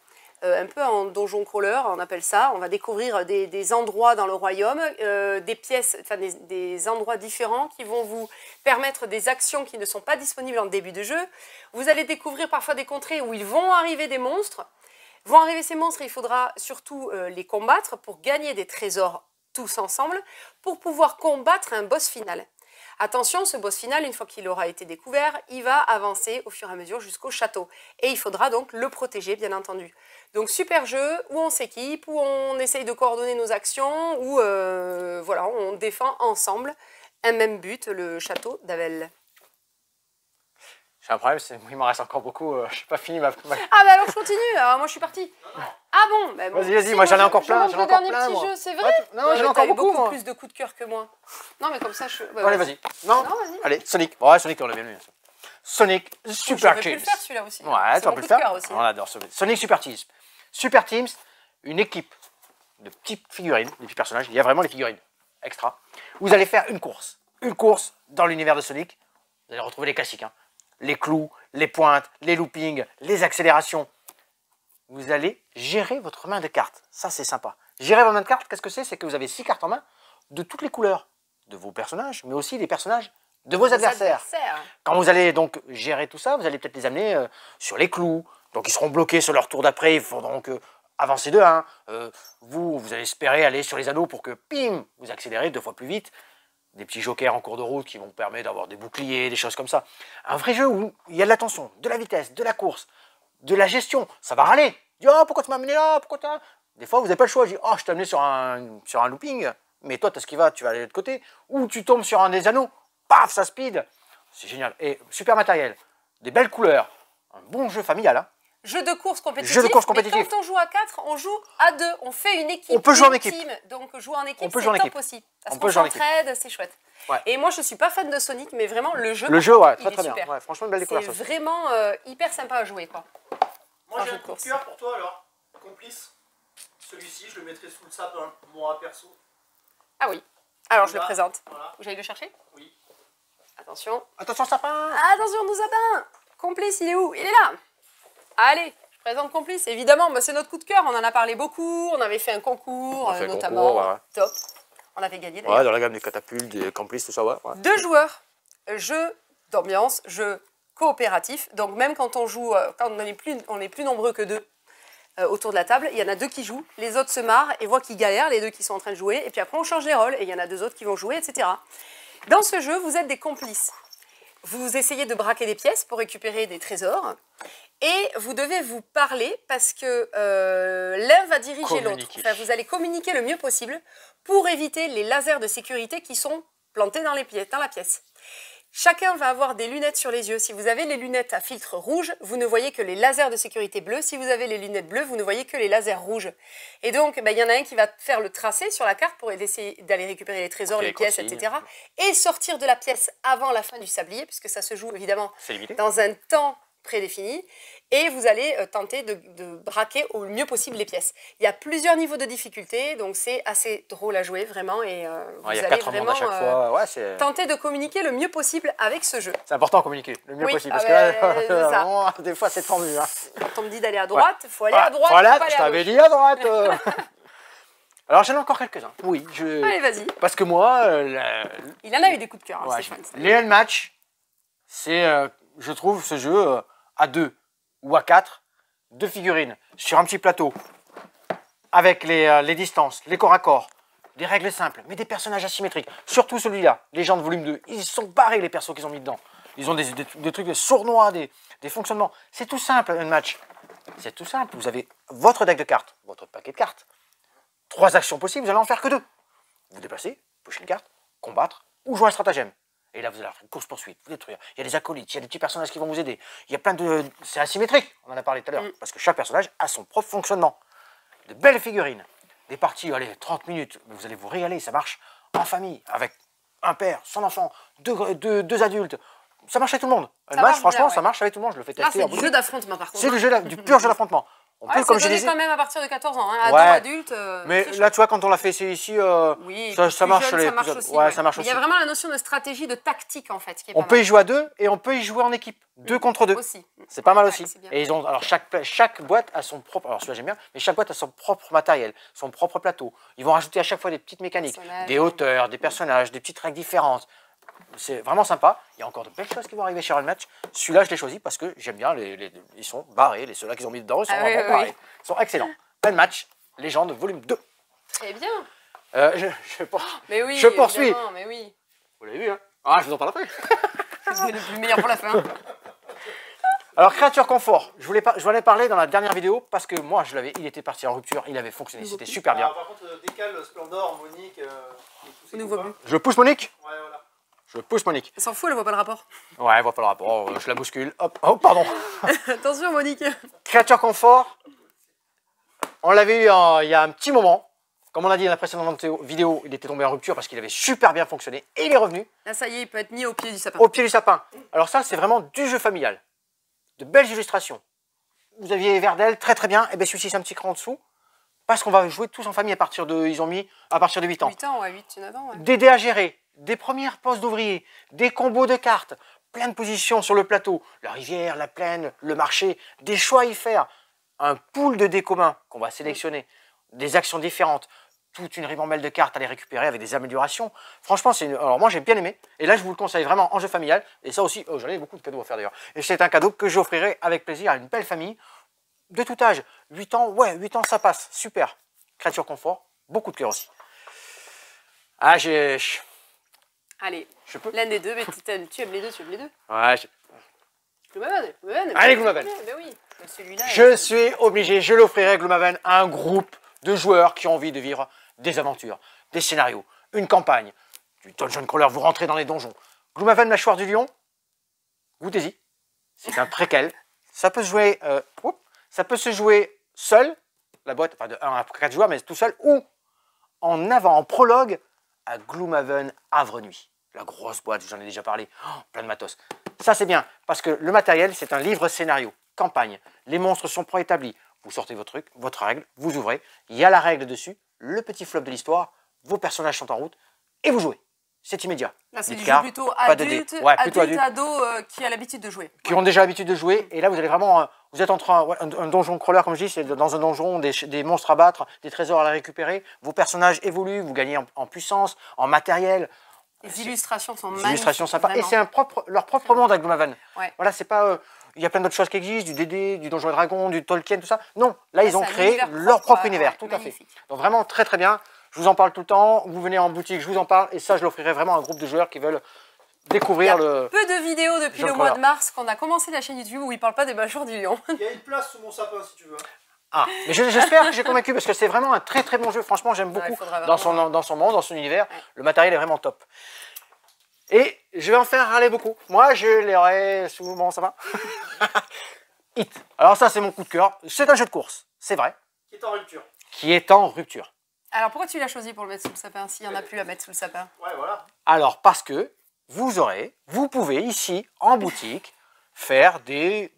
un peu en donjon crawler, on appelle ça. On va découvrir des endroits dans le royaume, des pièces, enfin des endroits différents qui vont vous permettre des actions qui ne sont pas disponibles en début de jeu. Vous allez découvrir parfois des contrées où ils vont arriver des monstres. Vont arriver ces monstres, il faudra surtout les combattre pour gagner des trésors tous ensemble, pour pouvoir combattre un boss final. Attention, ce boss final, une fois qu'il aura été découvert, il va avancer au fur et à mesure jusqu'au château. Et il faudra donc le protéger, bien entendu. Donc super jeu, où on s'équipe, où on essaye de coordonner nos actions, où voilà, on défend ensemble un même but, le château d'Avel. J'ai un problème, il m'en reste encore beaucoup. Je n'ai pas fini ma. Ah bah alors je continue, alors moi je suis partie. Ah bon bah Vas-y, moi j'en ai encore plein. J'en ai encore plein, moi. C'est vrai. Non, j'en ai encore beaucoup plus de coups de cœur que moi. Non mais comme ça je... Bah, allez, vas-y. Non, vas-y. Allez, Sonic. Ouais, Sonic, on l'a bien vu. Sonic Super Teams. J'aurais pu le faire celui-là aussi. Ouais, tu aurais pu le faire. Aussi. On adore Sonic Super Teams. Super Teams, une équipe de petites figurines, des petits personnages. Il y a vraiment les figurines extra. Vous allez faire une course. Une course dans l'univers de Sonic. Vous allez retrouver les classiques. Hein. Les clous, les pointes, les loopings, les accélérations. Vous allez gérer votre main de cartes. Ça, c'est sympa. Gérer votre main de cartes, qu'est-ce que c'est? C'est que vous avez 6 cartes en main de toutes les couleurs de vos personnages, mais aussi des personnages de vos adversaires. Quand vous allez donc gérer tout ça, vous allez peut-être les amener sur les clous. Donc, ils seront bloqués sur leur tour d'après. Il faut donc avancer de 1. Vous allez espérer aller sur les anneaux pour que, pim, vous accélérez 2 fois plus vite. Des petits jokers en cours de route qui vont permettre d'avoir des boucliers, des choses comme ça. Un vrai jeu où il y a de l'attention, de la vitesse, de la course, de la gestion. Ça va râler. Dis, oh, pourquoi tu m'as amené là? Pourquoi t'as... Des fois, vous n'avez pas le choix. Je dis, oh, je t'ai amené sur un looping, mais toi, tu as ce qui va, tu vas aller de l'autre côté. Ou tu tombes sur un des anneaux, paf, ça speed. C'est génial. Et super matériel, des belles couleurs, un bon jeu familial. Hein. Jeu de course compétitif. Jeu de course compétitif. Mais quand on joue à 4, on joue à 2. On fait une équipe. On peut jouer en équipe. Donc jouer en équipe, c'est top aussi. Parce qu'on s'entraide, c'est chouette. Ouais. Et moi, je ne suis pas fan de Sonic, mais vraiment, le jeu, ouais, très bien. Ouais, franchement, une belle découverte. C'est vraiment hyper sympa à jouer. Quoi. Moi, j'ai un coup de cœur pour toi, alors. Complice. Celui-ci, je le mettrai sous le sapin, moi, perso. Ah oui. Alors, je le présente. Voilà. J'allais le chercher? Oui. Attention. Attention, sapin. Attention, nos sapins. Complice, il est où? Il est là. Allez, je présente Complice. Évidemment, bah, c'est notre coup de cœur. On en a parlé beaucoup. On avait fait un concours, notamment. Concours, ouais. Top. On avait gagné d'ailleurs. Ouais, dans la gamme des catapultes, des Complices, tout ça, ouais. 2 joueurs. Jeu d'ambiance, jeu coopératif. Donc même quand on joue, quand on est plus nombreux que 2 autour de la table, il y en a 2 qui jouent, les autres se marrent et voient qu'ils galèrent, les 2 qui sont en train de jouer, et puis après on change les rôles et il y en a 2 autres qui vont jouer, etc. Dans ce jeu, vous êtes des complices. Vous essayez de braquer des pièces pour récupérer des trésors et vous devez vous parler parce que l'un va diriger l'autre. Enfin, vous allez communiquer le mieux possible pour éviter les lasers de sécurité qui sont plantés dans la pièce. Chacun va avoir des lunettes sur les yeux. Si vous avez les lunettes à filtre rouge, vous ne voyez que les lasers de sécurité bleus. Si vous avez les lunettes bleues, vous ne voyez que les lasers rouges. Et donc, il y en a un qui va faire le tracé sur la carte pour essayer d'aller récupérer les trésors, les pièces, etc. Et sortir de la pièce avant la fin du sablier, puisque ça se joue évidemment dans un temps prédéfini. Et vous allez tenter de braquer au mieux possible les pièces. Il y a plusieurs niveaux de difficulté, donc c'est assez drôle à jouer vraiment. Et vous allez vraiment tenter de communiquer le mieux possible avec ce jeu. C'est important de communiquer le mieux possible, parce que vraiment, des fois c'est tendu. Hein. Quand on me dit d'aller à droite, il faut aller à droite. Voilà, je t'avais dit à droite. Alors j'en ai encore quelques-uns. Oui, allez, vas-y. Parce que moi... Il en a eu des coups de cœur. Ouais, les L-Match, c'est, je trouve, ce jeu à 2 ou à 4, 2 figurines sur un petit plateau, avec les distances, les corps à corps, des règles simples, mais des personnages asymétriques. Surtout celui-là, les gens de volume 2, ils sont barrés les persos qu'ils ont mis dedans. Ils ont des trucs de sournois, des fonctionnements. C'est tout simple, un match. C'est tout simple. Vous avez votre deck de cartes, votre paquet de cartes. 3 actions possibles, vous allez en faire que 2. Vous déplacez, pochez une carte, combattre ou jouer un stratagème. Et là, vous allez faire une course-poursuite, vous détruire. Il y a des acolytes, il y a des petits personnages qui vont vous aider. Il y a plein de... C'est asymétrique, on en a parlé tout à l'heure. Parce que chaque personnage a son propre fonctionnement. De belles figurines. Des parties, allez, 30 minutes. Vous allez vous régaler, ça marche en famille, avec un père, son enfant, deux adultes. Ça marche avec tout le monde. Un match, franchement, ça marche avec tout le monde. Je le fais tester. Là, c'est du jeu d'affrontement, par contre. C'est du pur jeu d'affrontement. On Ouais, peut, comme je c'est donné disais. quand même à partir de 14 ans. Hein. Ado, Ouais. adulte. Mais très là, tu vois, quand on l'a fait essayer ici, oui, ça plus marche jeune, sur les ça marche épisodes. aussi. Ouais, ça marche Mais aussi. il y a vraiment la notion de stratégie, de tactique en fait, qui est On pas peut mal. y jouer à 2 et on peut y jouer en équipe. 2 contre 2. Aussi. C'est pas mal Ouais, aussi. c'est bien. Et ils ont, alors chaque boîte a son propre, alors celui-là j'aime bien, mais chaque boîte a son propre matériel, son propre plateau. Ils vont rajouter à chaque fois des petites mécaniques, Personnages, des hauteurs, des personnages, des petites règles différentes. C'est vraiment sympa. Il y a encore de belles choses qui vont arriver sur le match. Celui-là, je l'ai choisi parce que j'aime bien. Ils sont barrés. Ceux-là qu'ils ont mis dedans, ils sont Ah oui, vraiment oui, barrés. oui. Ils sont excellents. Plein match. Légende, volume 2. Très bien. Je Mais oui, je poursuis. évidemment, mais oui. Vous l'avez vu, hein? Ah, je vous en parle après. C'est le plus meilleur pour la fin. Alors, créature confort. Je vous en ai parlé dans la dernière vidéo parce que moi, il était parti en rupture. Il avait fonctionné. C'était super bien. Par contre, décale, Splendor, Monique. On ne nous voit plus. Je pousse Monique. Ouais, voilà. Je pousse Monique. Elle s'en fout, elle voit pas le rapport. Ouais, elle voit pas le rapport. Je la bouscule. Hop. Oh, pardon. Attention, Monique. Créature confort. On l'avait eu il y a un petit moment. Comme on a dit dans la précédente vidéo, il était tombé en rupture parce qu'il avait super bien fonctionné. Et il est revenu Là, ça y est, il peut être mis au pied du sapin. au pied du sapin. Alors ça, c'est vraiment du jeu familial. De belles illustrations. Vous aviez Verdel, très très bien. Et bien celui-ci, c'est un petit cran en dessous. Parce qu'on va jouer tous en famille à partir de 8 ans. 8 ans, ouais, 8, 9 ans, ouais. Des dés à gérer, des premières postes d'ouvriers, des combos de cartes, plein de positions sur le plateau, la rivière, la plaine, le marché, des choix à y faire, un pool de dés communs qu'on va sélectionner, des actions différentes, toute une ribambelle de cartes à les récupérer avec des améliorations. Franchement, alors moi j'ai bien aimé, et là je vous le conseille vraiment en jeu familial, et ça aussi, j'en ai beaucoup de cadeaux à faire d'ailleurs, et c'est un cadeau que j'offrirai avec plaisir à une belle famille, de tout âge, 8 ans, ouais, 8 ans ça passe, super. Créature confort, beaucoup de cœur aussi. Ah, Allez, je peux. l'un des deux, mais tu aimes les deux, tu aimes les deux. Ouais, Gloomhaven. Allez, Gloomhaven. Ben oui, celui-là. je suis obligé, je l'offrirai Gloomhaven à un groupe de joueurs qui ont envie de vivre des aventures, des scénarios, une campagne, du dungeon crawler, vous rentrez dans les donjons. Gloomhaven, mâchoire du lion, goûtez-y. C'est un préquel. Ça peut se jouer seul, la boîte, enfin de 1 à 4 joueurs, mais tout seul, ou en avant, en prologue, à Gloomhaven Havre Nuit. La grosse boîte, j'en ai déjà parlé, plein de matos. Ça c'est bien, parce que le matériel, c'est un livre scénario, campagne. Les monstres sont préétablis. Vous sortez votre truc, votre règle, vous ouvrez, il y a la règle dessus, le petit flop de l'histoire, vos personnages sont en route, et vous jouez. C'est immédiat. Là, c'est Dites du car, jeu plutôt pas de dés. adulte, Ouais, plutôt adulte. ado qui a l'habitude de jouer. Qui ont déjà l'habitude de jouer, et là vous allez vraiment, vous êtes en train, un donjon crawler comme je dis, c'est dans un donjon, des monstres à battre, des trésors à récupérer, vos personnages évoluent, vous gagnez en puissance, en matériel. Les illustrations sont Des magnifiques. illustrations sympas, et vraiment. c'est leur propre monde à Gloomhaven. Ouais. Voilà, c'est pas, il y a plein d'autres choses qui existent, du DD, du Donjon et Dragon, du Tolkien, tout ça. Non, là ils ont c'est un créé univers leur propre univers, ouais, tout à fait. magnifique. Donc vraiment très très bien, je vous en parle tout le temps, vous venez en boutique, je vous en parle, et ça je l'offrirai vraiment à un groupe de joueurs qui veulent découvrir le... Peu de vidéos depuis Jean le mois Crawler. de mars qu'on a commencé la chaîne YouTube où il parle pas des mâchoires du lion. Il y a une place sous mon sapin si tu veux. Ah, mais j'espère que j'ai convaincu parce que c'est vraiment un très très bon jeu. Franchement, j'aime Ouais, beaucoup il faudra dans son vraiment- monde, dans son univers. Ouais. Le matériel est vraiment top. Et je vais en faire râler beaucoup. Moi, je l'aurai sous mon sapin. Hit. Alors ça, c'est mon coup de cœur. C'est un jeu de course, c'est vrai, Qui est en rupture. qui est en rupture. Alors pourquoi tu l'as choisi pour le mettre sous le sapin s'il n'y en a plus à mettre sous le sapin? Ouais, voilà. Alors parce que vous pouvez ici en boutique faire des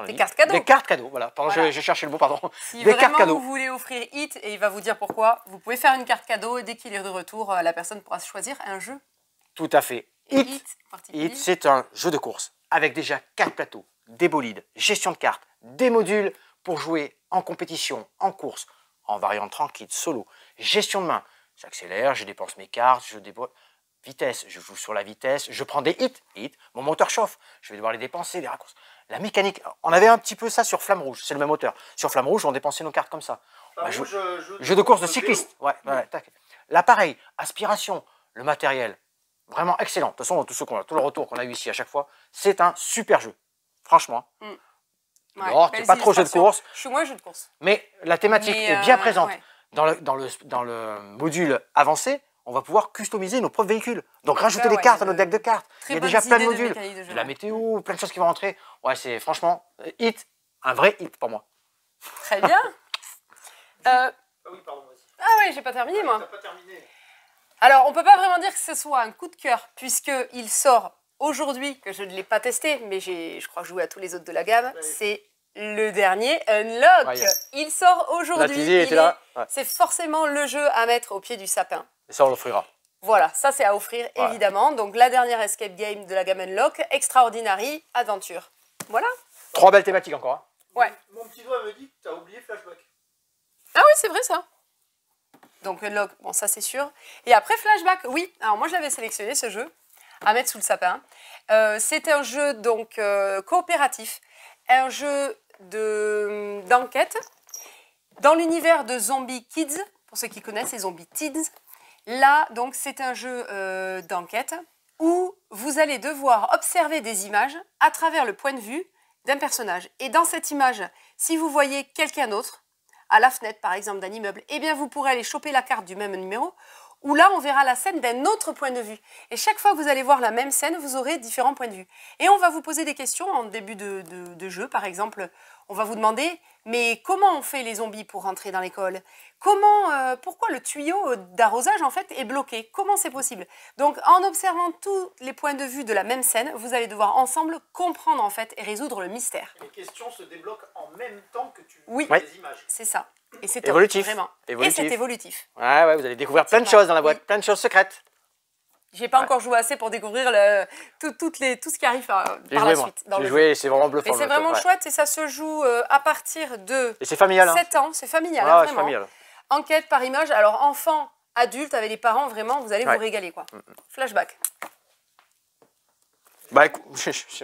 Des cartes cadeaux. Des cartes cadeaux. Voilà. Pardon, Voilà. j'ai cherché le mot. Pardon. Si des vraiment cartes cadeaux. vous voulez offrir Hit, et il va vous dire pourquoi, vous pouvez faire une carte cadeau et dès qu'il est de retour, la personne pourra choisir un jeu. Tout à fait. Hit, En particulier. Hit, c'est un jeu de course avec déjà 4 plateaux, des bolides, gestion de cartes, des modules pour jouer en compétition, en course, en variante tranquille, solo, gestion de main. J'accélère, je dépense mes cartes, je débloque. Vitesse, je joue sur la vitesse, je prends des hits, mon moteur chauffe, je vais devoir les dépenser, les raccourcis. La mécanique, on avait un petit peu ça sur Flamme Rouge, c'est le même moteur. Sur Flamme Rouge, on dépensait nos cartes comme ça. Enfin, Bah, rouge, Jeu de course de vélo. cycliste. Ouais, tac. L'appareil, aspiration, le matériel, vraiment excellent. De toute façon, tout le retour qu'on a eu ici à chaque fois, c'est un super jeu. Franchement. Ouais, Alors, belles t'es pas trop jeu de illustrations. course, Je suis moins jeu de course. mais la thématique Mais, est bien présente. ouais. Dans le module avancé, on va pouvoir customiser nos propres véhicules. Donc rajouter ça, des ouais, cartes à notre deck de cartes. très Il y a bonnes déjà plein de idées de modules. mécanique de jeu, De la ouais. météo, plein de choses qui vont rentrer. Ouais, c'est franchement, hit, un vrai hit pour moi. Très bien. Ah oui, pardon, vas-y. Ah ouais, j'ai pas terminé moi. T'as pas terminé. Alors, on peut pas vraiment dire que ce soit un coup de cœur, puisqu'il sort aujourd'hui, que je ne l'ai pas testé, mais j'ai, je crois, joué à tous les autres de la gamme. Ouais. C'est le dernier Unlock. Ouais. Il sort La aujourd'hui. Tizi était là. Ouais. C'est forcément le jeu à mettre au pied du sapin. Et ça, on l'offrira. Voilà, ça c'est à offrir Ouais. évidemment. Donc la dernière escape game de la gamme Unlock, Extraordinary Adventure. Voilà. 3 belles thématiques encore. Hein. Ouais. Mon petit doigt me dit que tu as oublié Flashback. Ah oui, c'est vrai ça. Donc Unlock, bon ça c'est sûr. Et après Flashback, oui. Alors moi je l'avais sélectionné ce jeu à mettre sous le sapin. C'est un jeu donc coopératif, un jeu d'enquête dans l'univers de Zombie Kids, pour ceux qui connaissent les Zombie Teens. Là donc c'est un jeu d'enquête où vous allez devoir observer des images à travers le point de vue d'un personnage. Et dans cette image, si vous voyez quelqu'un d'autre, à la fenêtre par exemple d'un immeuble, eh bien vous pourrez aller choper la carte du même numéro, où là on verra la scène d'un autre point de vue. Et chaque fois que vous allez voir la même scène, vous aurez différents points de vue. Et on va vous poser des questions en début de jeu, par exemple, on va vous demander, mais comment on fait les zombies pour rentrer dans l'école? Pourquoi le tuyau d'arrosage en fait est bloqué? Comment c'est possible? Donc en observant tous les points de vue de la même scène, vous allez devoir ensemble comprendre en fait et résoudre le mystère. Les questions se débloquent en même temps que tu Oui. vois les images. C'est ça. Et c'est top, Évolutif. vraiment. Évolutif. Et c'est évolutif. Ouais, vous allez découvrir plein de choses dans la boîte, plein de choses secrètes. J'ai pas encore joué assez pour découvrir tout ce qui arrive par la Moi. suite. dans J'ai le joué, c'est vraiment bluffant. Mais c'est le vraiment truc, ouais. chouette et ça se joue à partir de Et c'est familial. Hein. 7 ans. C'est familial, Ah, hein, c'est vraiment. familial. Enquête par image. Alors, enfant, adulte, avec les parents, vraiment, vous allez Ouais. vous régaler. Quoi. Flashback. Bah écoute,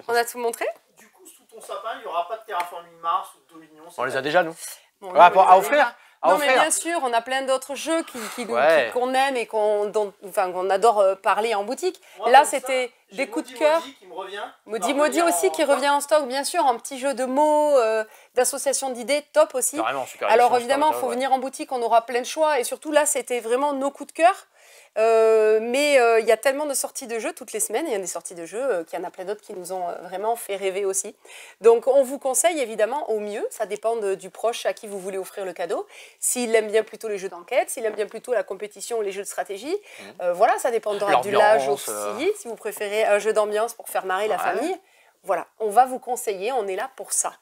On a tout montré? Du coup, sous ton sapin, il n'y aura pas de Terraforming Mars ou de Dominion. on les a déjà, nous. Bon, Ouais, nous, on à les offrir. a. À Non, mais offrir. bien sûr, on a plein d'autres jeux Ouais. qu'on aime et qu'on adore parler en boutique. Moi, Là, comme ça, c'était j'ai des coups de Maudit cœur. Maudit qui me revient. Maudit aussi qui revient en stock, bien sûr, en petit jeu de mots, d'association d'idées, top aussi. Carrément, super. Alors édition, évidemment, il super faut ouais. venir en boutique, on aura plein de choix. Et surtout là, c'était vraiment nos coups de cœur. Mais il y a tellement de sorties de jeux toutes les semaines. Il y a des sorties de jeux, qu'il y en a plein d'autres qui nous ont vraiment fait rêver aussi. Donc on vous conseille évidemment au mieux. Ça dépend du proche à qui vous voulez offrir le cadeau. S'il aime bien plutôt les jeux d'enquête, s'il aime bien plutôt la compétition ou les jeux de stratégie. Voilà, ça dépendra du l'âge aussi. Si vous préférez un jeu d'ambiance pour faire marrer la famille. Voilà, on va vous conseiller, on est là pour ça.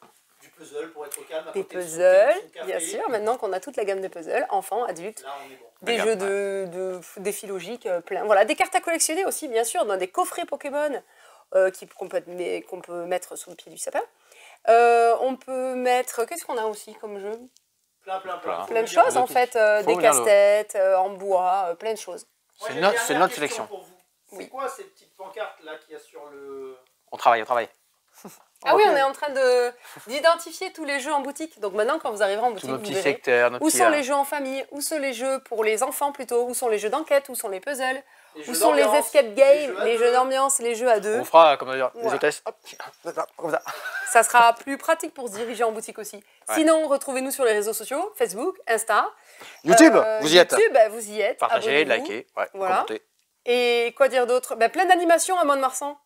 Du puzzle pour être au calme. Des puzzles, bien sûr, maintenant qu'on a toute la gamme de puzzles, enfants, adultes, Là, on est bon. des jeux de défis logiques, plein. Voilà, des cartes à collectionner aussi, bien sûr, dans des coffrets Pokémon qu'on peut mettre sous le pied du sapin. On peut mettre, qu'est-ce qu'on a aussi comme jeu? Plein de choses en fait, des casse-têtes en bois, plein de choses. C'est notre sélection. C'est quoi ces petites pancartes là qu'il y a sur le... On travaille. Ah oui, on est en train d'identifier tous les jeux en boutique. Donc maintenant, quand vous arriverez en boutique, Tous nos vous petits verrez secteurs, nos où petits... sont les jeux en famille, où sont les jeux pour les enfants plutôt, où sont les jeux d'enquête, où sont les puzzles, où sont les escape games, les jeux d'ambiance, les jeux à deux. On fera, comme dire, les Voilà. hôtesses. Hop, comme ça. Ça sera plus pratique pour se diriger en boutique aussi. Ouais. Sinon, retrouvez-nous sur les réseaux sociaux, Facebook, Insta. YouTube, vous y êtes. YouTube, vous y êtes. Partagez, abonnez-vous. likez, ouais, Voilà. commentez. Et quoi dire d'autre? Plein d'animations à Mont-de-Marsan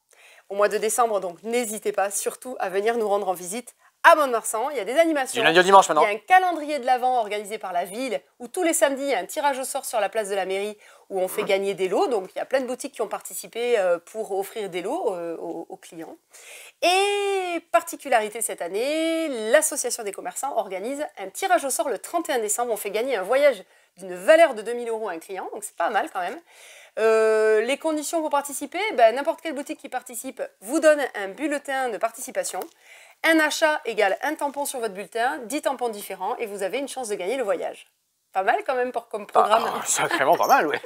au mois de décembre, donc n'hésitez pas surtout à venir nous rendre en visite à Mont-de-Marsan. Il y a des animations. Du lundi au dimanche Il y maintenant. a un calendrier de l'Avent organisé par la ville où tous les samedis, il y a un tirage au sort sur la place de la mairie où on fait gagner des lots. Donc il y a plein de boutiques qui ont participé pour offrir des lots aux clients. Et particularité cette année, l'association des commerçants organise un tirage au sort le 31 décembre. On fait gagner un voyage d'une valeur de 2 000 € à un client, donc c'est pas mal quand même. Les conditions pour participer, n'importe quelle boutique qui participe vous donne un bulletin de participation. Un achat égale un tampon sur votre bulletin, 10 tampons différents et vous avez une chance de gagner le voyage. Pas mal quand même comme programme. Sacrément pas mal, oui.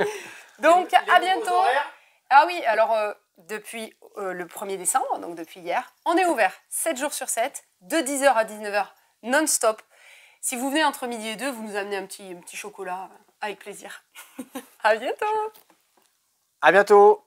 Donc Les à nouveaux bientôt. horaires. Ah oui, alors depuis le 1er décembre, donc depuis hier, on est ouvert 7 jours sur 7, de 10h à 19h non-stop. Si vous venez entre midi et 2, vous nous amenez un petit chocolat avec plaisir. À bientôt. À bientôt.